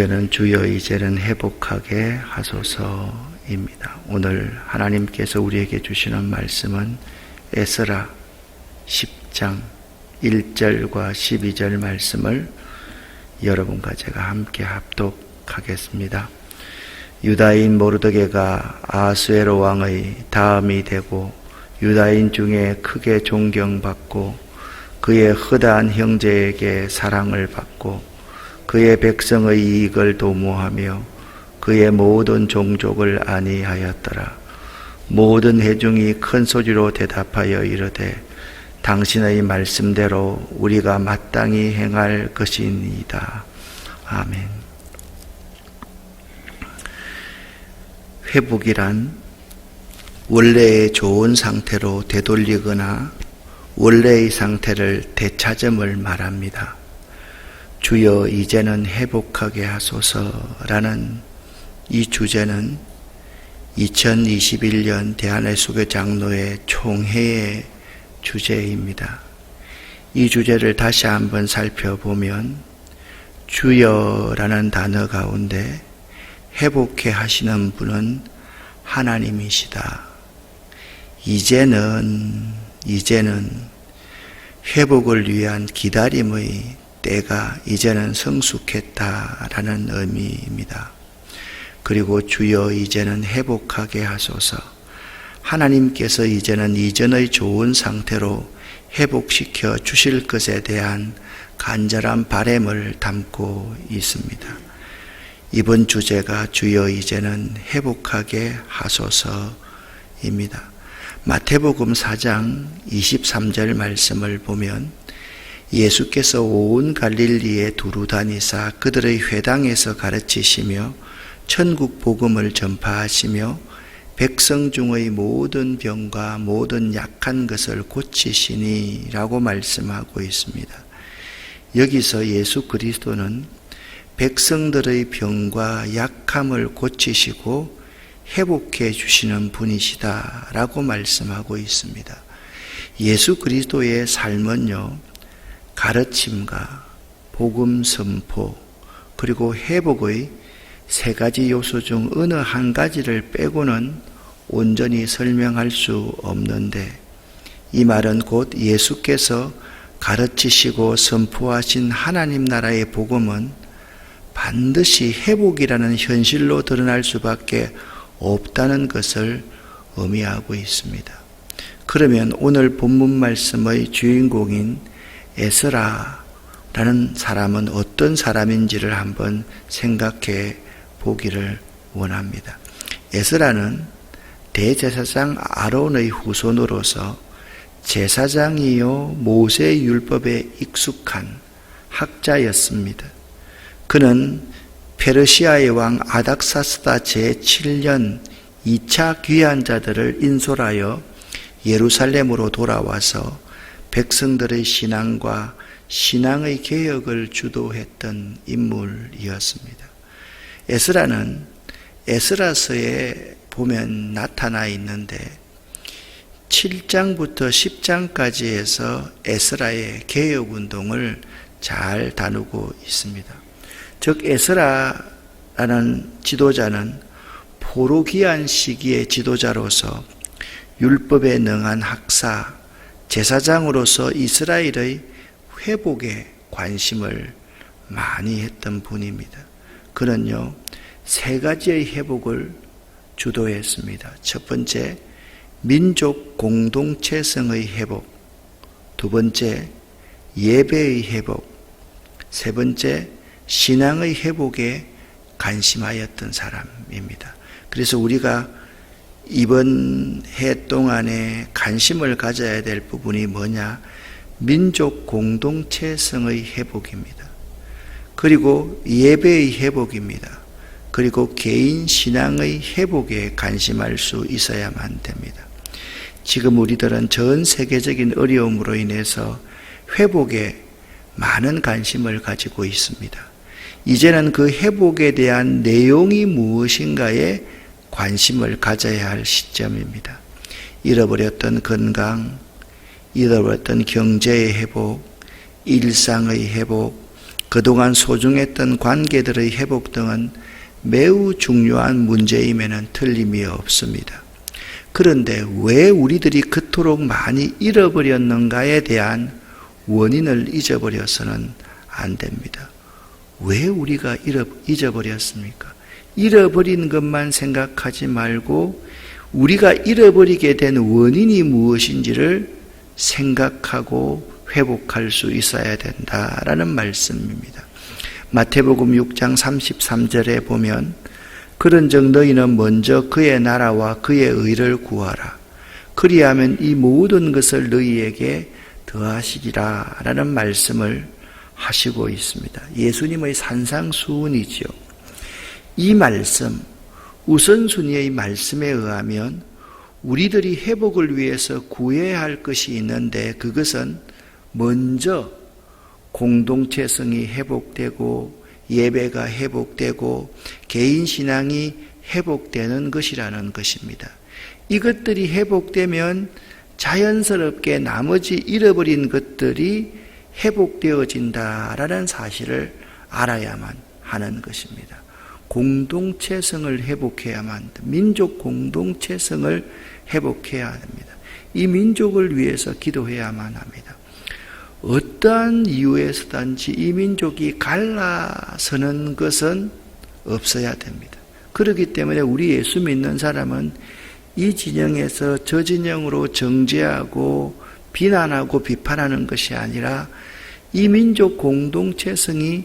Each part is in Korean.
이제는 주여 이제는 회복하게 하소서입니다. 오늘 하나님께서 우리에게 주시는 말씀은 에스라 10장 1절과 12절 말씀을 여러분과 제가 함께 합독하겠습니다. 유다인 모르드게가 아하수에로 왕의 다음이 되고 유다인 중에 크게 존경받고 그의 허다한 형제에게 사랑을 받고 그의 백성의 이익을 도모하며 그의 모든 종족을 안위하였더라. 모든 회중이 큰 소리로 대답하여 이르되 당신의 말씀대로 우리가 마땅히 행할 것이니이다. 아멘. 회복이란 원래의 좋은 상태로 되돌리거나 원래의 상태를 되찾음을 말합니다. 주여 이제는 회복하게 하소서라는 이 주제는 2021년 대한예수교 장로회 총회의 주제입니다. 이 주제를 다시 한번 살펴보면 주여라는 단어 가운데 회복해 하시는 분은 하나님이시다. 이제는 회복을 위한 기다림의 때가 이제는 성숙했다라는 의미입니다. 그리고 주여 이제는 회복하게 하소서. 하나님께서 이제는 이전의 좋은 상태로 회복시켜 주실 것에 대한 간절한 바람을 담고 있습니다. 이번 주제가 주여 이제는 회복하게 하소서입니다. 마태복음 4장 23절 말씀을 보면 예수께서 온 갈릴리에 두루 다니사 그들의 회당에서 가르치시며 천국 복음을 전파하시며 백성 중의 모든 병과 모든 약한 것을 고치시니 라고 말씀하고 있습니다. 여기서 예수 그리스도는 백성들의 병과 약함을 고치시고 회복해 주시는 분이시다 라고 말씀하고 있습니다. 예수 그리스도의 삶은요, 가르침과 복음 선포 그리고 회복의 세 가지 요소 중 어느 한 가지를 빼고는 온전히 설명할 수 없는데, 이 말은 곧 예수께서 가르치시고 선포하신 하나님 나라의 복음은 반드시 회복이라는 현실로 드러날 수밖에 없다는 것을 의미하고 있습니다. 그러면 오늘 본문 말씀의 주인공인 에스라라는 사람은 어떤 사람인지를 한번 생각해 보기를 원합니다. 에스라는 대제사장 아론의 후손으로서 제사장이요 모세의 율법에 익숙한 학자였습니다. 그는 페르시아의 왕 아닥사스다 제7년 2차 귀환자들을 인솔하여 예루살렘으로 돌아와서 백성들의 신앙과 신앙의 개혁을 주도했던 인물이었습니다. 에스라는 에스라서에 보면 나타나 있는데 7장부터 10장까지 해서 에스라의 개혁운동을 잘 다루고 있습니다. 즉 에스라라는 지도자는 포로기한 시기의 지도자로서 율법에 능한 학사, 제사장으로서 이스라엘의 회복에 관심을 많이 했던 분입니다. 그는요, 세 가지의 회복을 주도했습니다. 첫 번째, 민족 공동체성의 회복. 두 번째, 예배의 회복. 세 번째, 신앙의 회복에 관심하였던 사람입니다. 그래서 우리가 이번 해 동안에 관심을 가져야 될 부분이 뭐냐? 민족 공동체성의 회복입니다. 그리고 예배의 회복입니다. 그리고 개인 신앙의 회복에 관심할 수 있어야만 됩니다. 지금 우리들은 전 세계적인 어려움으로 인해서 회복에 많은 관심을 가지고 있습니다. 이제는 그 회복에 대한 내용이 무엇인가에 관심을 가져야 할 시점입니다. 잃어버렸던 건강, 잃어버렸던 경제의 회복, 일상의 회복, 그동안 소중했던 관계들의 회복 등은 매우 중요한 문제임에는 틀림이 없습니다. 그런데 왜 우리들이 그토록 많이 잃어버렸는가에 대한 원인을 잊어버려서는 안 됩니다. 왜 우리가 잊어버렸습니까? 잃어버린 것만 생각하지 말고 우리가 잃어버리게 된 원인이 무엇인지를 생각하고 회복할 수 있어야 된다라는 말씀입니다. 마태복음 6장 33절에 보면 그런즉 너희는 먼저 그의 나라와 그의 의를 구하라. 그리하면 이 모든 것을 너희에게 더하시리라 라는 말씀을 하시고 있습니다. 예수님의 산상수훈이지요. 이 말씀, 우선순위의 말씀에 의하면 우리들이 회복을 위해서 구해야 할 것이 있는데 그것은 먼저 공동체성이 회복되고 예배가 회복되고 개인 신앙이 회복되는 것이라는 것입니다. 이것들이 회복되면 자연스럽게 나머지 잃어버린 것들이 회복되어진다라는 사실을 알아야만 하는 것입니다. 공동체성을 회복해야만, 민족 공동체성을 회복해야 합니다. 이 민족을 위해서 기도해야만 합니다. 어떠한 이유에서든지 이 민족이 갈라서는 것은 없어야 됩니다. 그렇기 때문에 우리 예수 믿는 사람은 이 진영에서 저 진영으로 정죄하고 비난하고 비판하는 것이 아니라 이 민족 공동체성이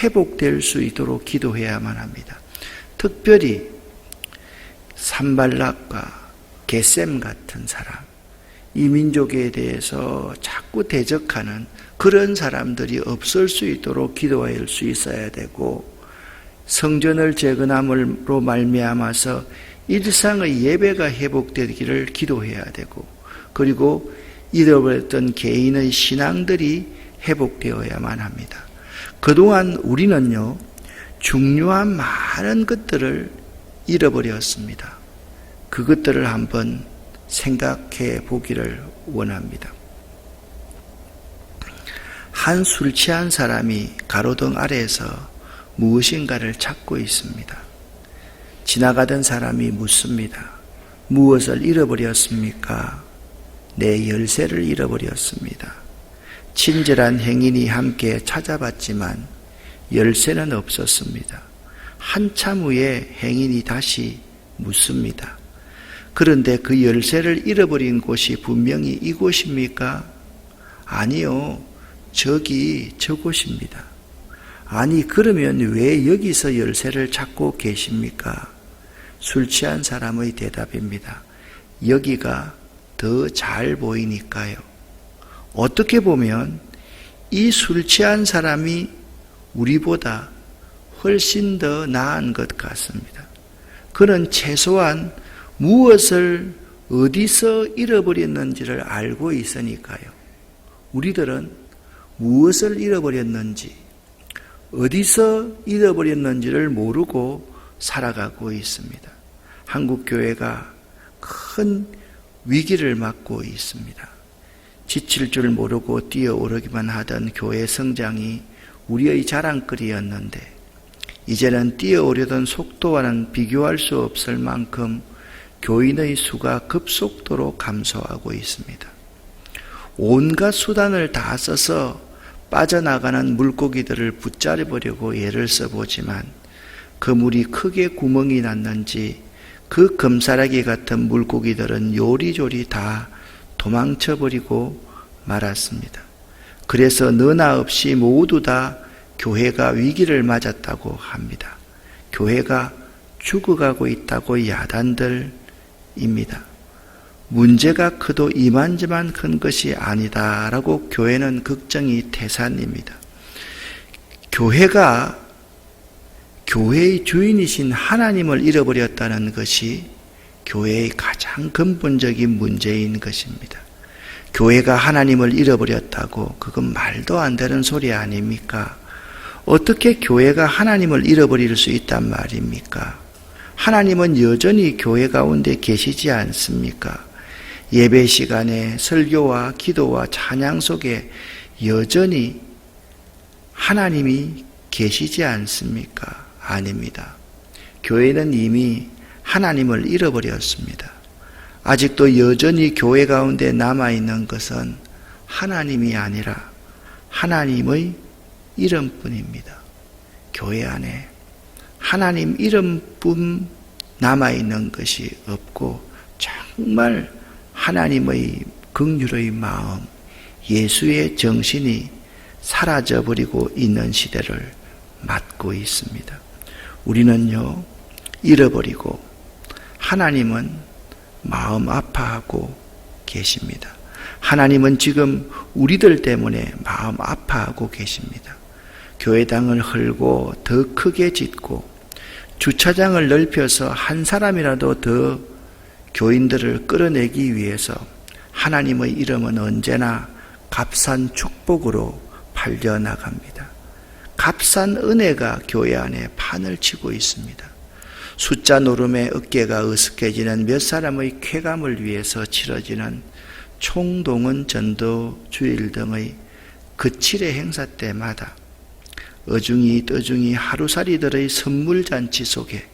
회복될 수 있도록 기도해야만 합니다. 특별히 산발락과 게셈 같은 사람, 이 민족에 대해서 자꾸 대적하는 그런 사람들이 없을 수 있도록 기도할 수 있어야 되고, 성전을 재건함으로 말미암아서 일상의 예배가 회복되기를 기도해야 되고, 그리고 잃어버렸던 개인의 신앙들이 회복되어야만 합니다. 그동안 우리는요, 중요한 많은 것들을 잃어버렸습니다. 그것들을 한번 생각해 보기를 원합니다. 한 술 취한 사람이 가로등 아래에서 무엇인가를 찾고 있습니다. 지나가던 사람이 묻습니다. 무엇을 잃어버렸습니까? 내 열쇠를 잃어버렸습니다. 친절한 행인이 함께 찾아봤지만 열쇠는 없었습니다. 한참 후에 행인이 다시 묻습니다. 그런데 그 열쇠를 잃어버린 곳이 분명히 이곳입니까? 아니요, 저기 저곳입니다. 아니, 그러면 왜 여기서 열쇠를 찾고 계십니까? 술 취한 사람의 대답입니다. 여기가 더 잘 보이니까요. 어떻게 보면 이 술 취한 사람이 우리보다 훨씬 더 나은 것 같습니다. 그는 최소한 무엇을 어디서 잃어버렸는지를 알고 있으니까요. 우리들은 무엇을 잃어버렸는지, 어디서 잃어버렸는지를 모르고 살아가고 있습니다. 한국교회가 큰 위기를 맞고 있습니다. 지칠 줄 모르고 뛰어오르기만 하던 교회 성장이 우리의 자랑거리였는데 이제는 뛰어오르던 속도와는 비교할 수 없을 만큼 교인의 수가 급속도로 감소하고 있습니다. 온갖 수단을 다 써서 빠져나가는 물고기들을 붙잡으려고 애를 써보지만 그 물이 크게 구멍이 났는지 그 금사라기 같은 물고기들은 요리조리 다 도망쳐버리고 말았습니다. 그래서 너나 없이 모두 다 교회가 위기를 맞았다고 합니다. 교회가 죽어가고 있다고 야단들입니다. 문제가 크도 이만저만 큰 것이 아니다라고 교회는 걱정이 태산입니다. 교회가 교회의 주인이신 하나님을 잃어버렸다는 것이 교회의 가장 근본적인 문제인 것입니다. 교회가 하나님을 잃어버렸다고 그건 말도 안 되는 소리 아닙니까? 어떻게 교회가 하나님을 잃어버릴 수 있단 말입니까? 하나님은 여전히 교회 가운데 계시지 않습니까? 예배 시간에 설교와 기도와 찬양 속에 여전히 하나님이 계시지 않습니까? 아닙니다. 교회는 이미 하나님을 잃어버렸습니다. 아직도 여전히 교회 가운데 남아있는 것은 하나님이 아니라 하나님의 이름뿐입니다. 교회 안에 하나님 이름뿐 남아있는 것이 없고 정말 하나님의 긍휼의 마음, 예수의 정신이 사라져버리고 있는 시대를 맞고 있습니다. 우리는요, 잃어버리고 하나님은 마음 아파하고 계십니다. 하나님은 지금 우리들 때문에 마음 아파하고 계십니다. 교회당을 헐고 더 크게 짓고 주차장을 넓혀서 한 사람이라도 더 교인들을 끌어내기 위해서 하나님의 이름은 언제나 값싼 축복으로 팔려나갑니다. 값싼 은혜가 교회 안에 판을 치고 있습니다. 숫자 노름에 어깨가 으스해지는 몇 사람의 쾌감을 위해서 치러지는 총동원 전도 주일 등의 거칠의 행사 때마다 어중이 떠중이 하루살이들의 선물잔치 속에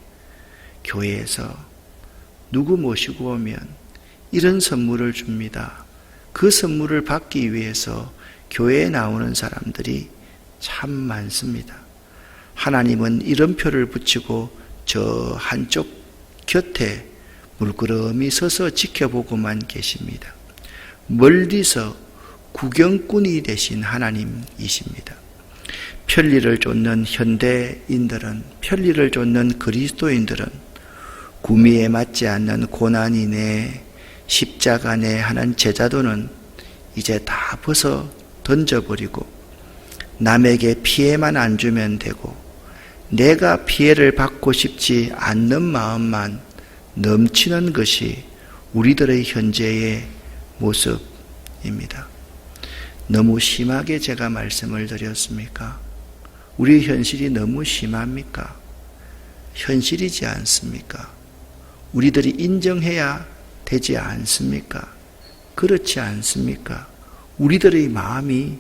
교회에서 누구 모시고 오면 이런 선물을 줍니다. 그 선물을 받기 위해서 교회에 나오는 사람들이 참 많습니다. 하나님은 이름표를 붙이고 저 한쪽 곁에 물끄러미 서서 지켜보고만 계십니다. 멀리서 구경꾼이 되신 하나님이십니다. 편리를 쫓는 현대인들은, 편리를 쫓는 그리스도인들은 구미에 맞지 않는 고난이네, 십자가네 하는 제자도는 이제 다 벗어 던져버리고 남에게 피해만 안 주면 되고 내가 피해를 받고 싶지 않는 마음만 넘치는 것이 우리들의 현재의 모습입니다. 너무 심하게 제가 말씀을 드렸습니까? 우리 현실이 너무 심합니까? 현실이지 않습니까? 우리들이 인정해야 되지 않습니까? 그렇지 않습니까? 우리들의 마음이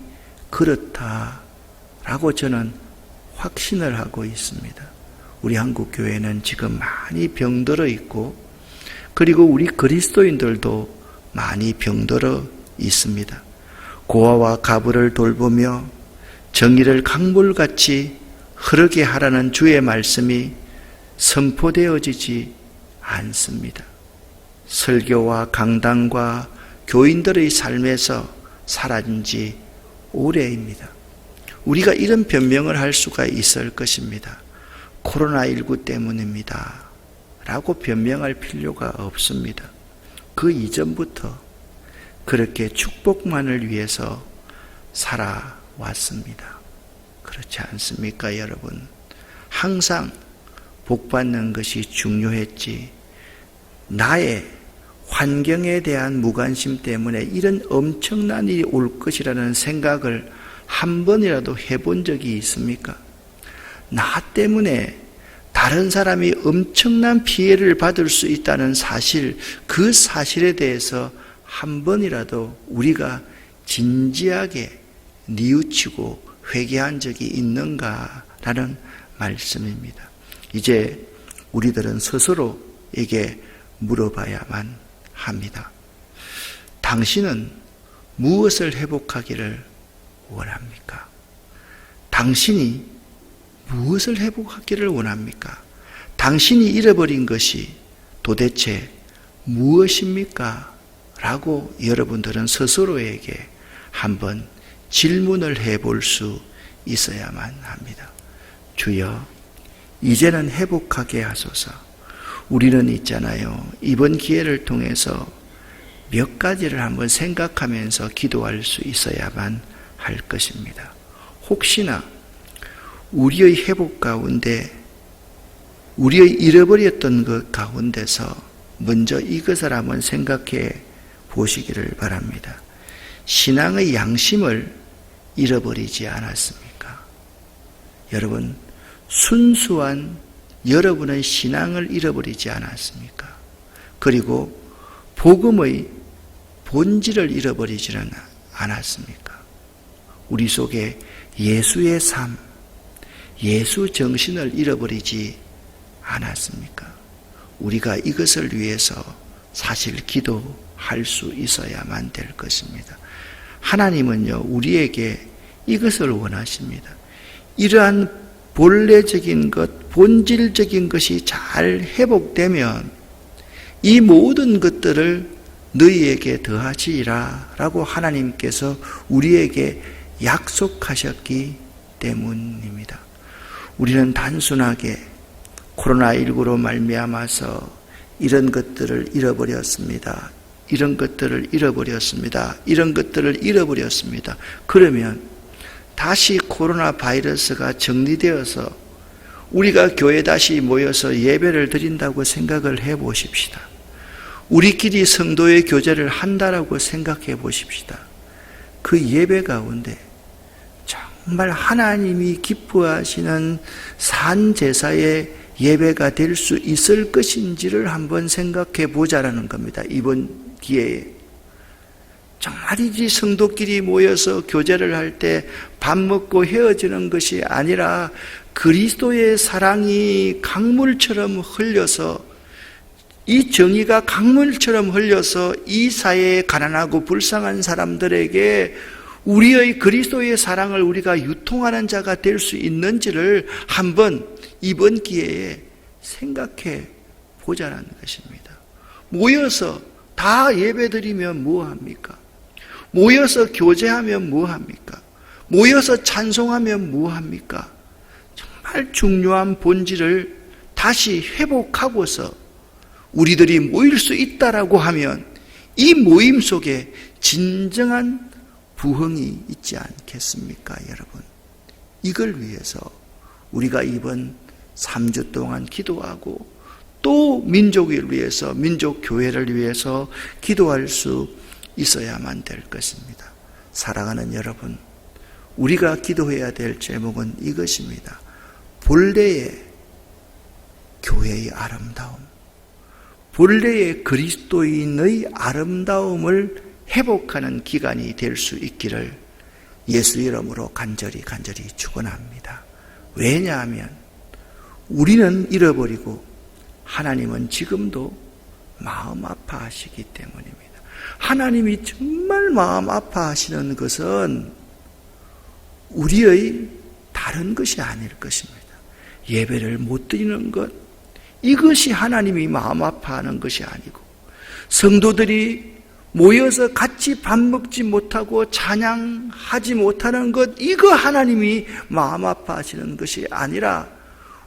그렇다라고 저는 확신을 하고 있습니다. 우리 한국교회는 지금 많이 병들어 있고, 그리고 우리 그리스도인들도 많이 병들어 있습니다. 고아와 가부를 돌보며 정의를 강물같이 흐르게 하라는 주의 말씀이 선포되어지지 않습니다. 설교와 강단과 교인들의 삶에서 사라진 지 오래입니다. 우리가 이런 변명을 할 수가 있을 것입니다. 코로나19 때문입니다 라고 변명할 필요가 없습니다. 그 이전부터 그렇게 축복만을 위해서 살아왔습니다. 그렇지 않습니까, 여러분? 항상 복받는 것이 중요했지, 나의 환경에 대한 무관심 때문에 이런 엄청난 일이 올 것이라는 생각을 한 번이라도 해본 적이 있습니까? 나 때문에 다른 사람이 엄청난 피해를 받을 수 있다는 사실, 그 사실에 대해서 한 번이라도 우리가 진지하게 뉘우치고 회개한 적이 있는가라는 말씀입니다. 이제 우리들은 스스로에게 물어봐야만 합니다. 당신은 무엇을 회복하기를 원합니까? 당신이 무엇을 회복하기를 원합니까? 당신이 잃어버린 것이 도대체 무엇입니까? 라고 여러분들은 스스로에게 한번 질문을 해볼 수 있어야만 합니다. 주여, 이제는 회복하게 하소서. 우리는 있잖아요, 이번 기회를 통해서 몇 가지를 한번 생각하면서 기도할 수 있어야만 할 것입니다. 혹시나 우리의 회복 가운데, 우리의 잃어버렸던 것 가운데서 먼저 이것을 한번 생각해 보시기를 바랍니다. 신앙의 양심을 잃어버리지 않았습니까? 여러분, 순수한 여러분의 신앙을 잃어버리지 않았습니까? 그리고 복음의 본질을 잃어버리지는 않았습니까? 우리 속에 예수의 삶, 예수 정신을 잃어버리지 않았습니까? 우리가 이것을 위해서 사실 기도할 수 있어야만 될 것입니다. 하나님은요, 우리에게 이것을 원하십니다. 이러한 본래적인 것, 본질적인 것이 잘 회복되면 이 모든 것들을 너희에게 더하시리라 라고 하나님께서 우리에게 약속하셨기 때문입니다. 우리는 단순하게 코로나19로 말미암아서 이런 것들을 잃어버렸습니다. 이런 것들을 잃어버렸습니다. 이런 것들을 잃어버렸습니다. 그러면 다시 코로나 바이러스가 정리되어서 우리가 교회 다시 모여서 예배를 드린다고 생각을 해 보십시다. 우리끼리 성도의 교제를 한다라고 생각해 보십시다. 그 예배 가운데 정말 하나님이 기뻐하시는 산제사의 예배가 될 수 있을 것인지를 한번 생각해 보자라는 겁니다. 이번 기회에. 정말이지 성도끼리 모여서 교제를 할 때 밥 먹고 헤어지는 것이 아니라 그리스도의 사랑이 강물처럼 흘려서, 이 정의가 강물처럼 흘려서 이 사회에 가난하고 불쌍한 사람들에게 우리의 그리스도의 사랑을 우리가 유통하는 자가 될 수 있는지를 한번 이번 기회에 생각해 보자는 것입니다. 모여서 다 예배드리면 뭐합니까? 모여서 교제하면 뭐합니까? 모여서 찬송하면 뭐합니까? 정말 중요한 본질을 다시 회복하고서 우리들이 모일 수 있다라고 하면 이 모임 속에 진정한 부흥이 있지 않겠습니까, 여러분? 이걸 위해서 우리가 이번 3주 동안 기도하고 또 민족을 위해서, 민족 교회를 위해서 기도할 수 있어야만 될 것입니다. 사랑하는 여러분, 우리가 기도해야 될 제목은 이것입니다. 본래의 교회의 아름다움, 본래의 그리스도인의 아름다움을 회복하는 기간이 될 수 있기를 예수 이름으로 간절히 축원합니다. 왜냐하면 우리는 잃어버리고 하나님은 지금도 마음 아파하시기 때문입니다. 하나님이 정말 마음 아파하시는 것은 우리의 다른 것이 아닐 것입니다. 예배를 못 드리는 것, 이것이 하나님이 마음 아파하는 것이 아니고, 성도들이 모여서 같이 밥 먹지 못하고 찬양하지 못하는 것, 이거 하나님이 마음 아파하시는 것이 아니라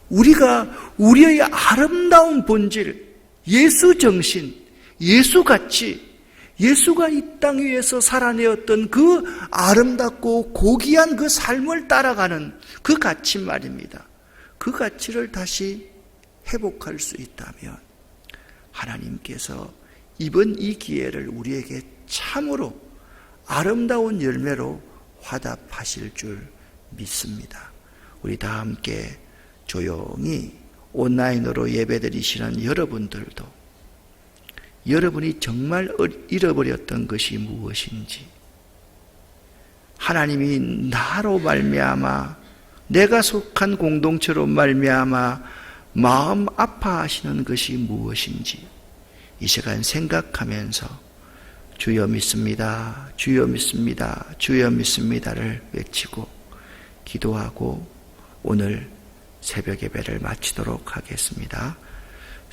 우리가 우리의 아름다운 본질, 예수 정신, 예수같이 예수가 이 땅 위에서 살아내었던 그 아름답고 고귀한 그 삶을 따라가는 그 가치 말입니다. 그 가치를 다시 회복할 수 있다면 하나님께서 이번 이 기회를 우리에게 참으로 아름다운 열매로 화답하실 줄 믿습니다. 우리 다 함께 조용히 온라인으로 예배드리시는 여러분들도 여러분이 정말 잃어버렸던 것이 무엇인지, 하나님이 나로 말미암아 내가 속한 공동체로 말미암아 마음 아파하시는 것이 무엇인지 이 시간 생각하면서 주여 믿습니다, 주여 믿습니다, 주여 믿습니다를 외치고 기도하고 오늘 새벽 예배를 마치도록 하겠습니다.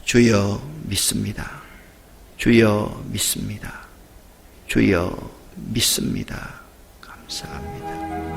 주여 믿습니다, 주여 믿습니다, 주여 믿습니다. 감사합니다.